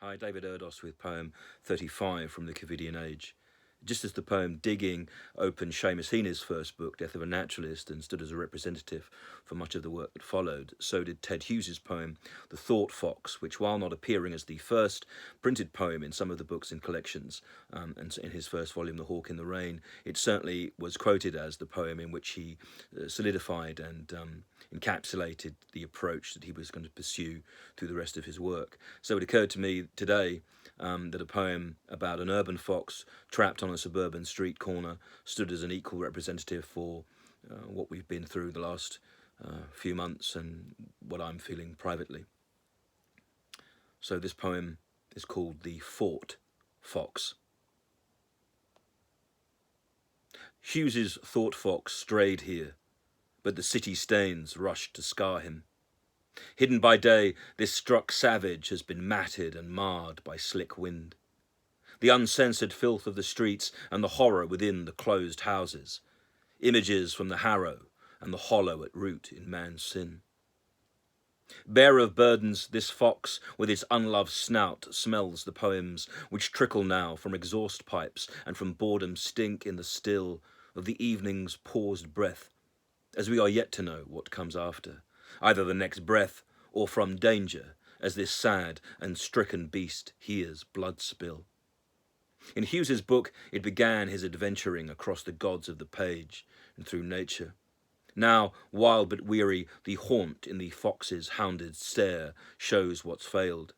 Hi, David Erdos with poem 35 from the COVIDIan Age. Just as the poem Digging opened Seamus Heaney's first book, Death of a Naturalist, and stood as a representative for much of the work that followed, so did Ted Hughes's poem The Thought Fox, which, while not appearing as the first printed poem in some of the books in collections, and in his first volume, The Hawk in the Rain, it certainly was quoted as the poem in which he solidified and encapsulated the approach that he was going to pursue through the rest of his work. So it occurred to me today that a poem about an urban fox trapped on a suburban street corner stood as an equal representative for what we've been through the last few months and what I'm feeling privately. So this poem is called The Fort Fox. Hughes's thought fox strayed here, but the city stains rushed to scar him. Hidden by day, this struck savage has been matted and marred by slick wind. The uncensored filth of the streets and the horror within the closed houses. Images from the harrow and the hollow at root in man's sin. Bearer of burdens, this fox with its unloved snout smells the poems which trickle now from exhaust pipes and from boredom's stink in the still of the evening's paused breath, as we are yet to know what comes after, either the next breath or from danger, as this sad and stricken beast hears blood spill. In Hughes's book, it began his adventuring across the gods of the page and through nature. Now, wild but weary, the haunt in the fox's hounded stare shows what's failed.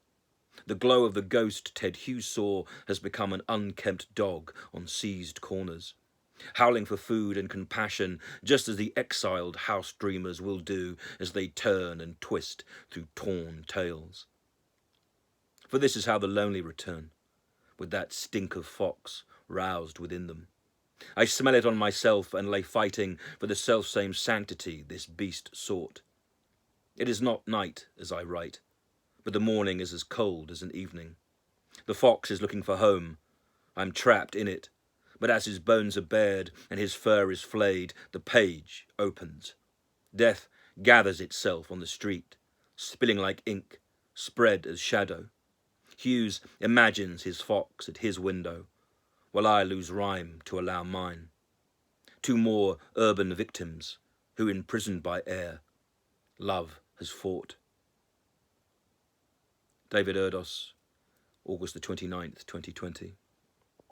The glow of the ghost Ted Hughes saw has become an unkempt dog on seized corners, howling for food and compassion, just as the exiled house dreamers will do as they turn and twist through torn tales. For this is how the lonely return, with that stink of fox roused within them. I smell it on myself and lay fighting for the selfsame sanctity this beast sought. It is not night as I write, but the morning is as cold as an evening. The fox is looking for home. I'm trapped in it, but as his bones are bared and his fur is flayed, the page opens. Death gathers itself on the street, spilling like ink, spread as shadow. Hughes imagines his fox at his window, while I lose rhyme to allow mine. Two more urban victims who, imprisoned by air, love has fought. David Erdos, August the 29th, 2020.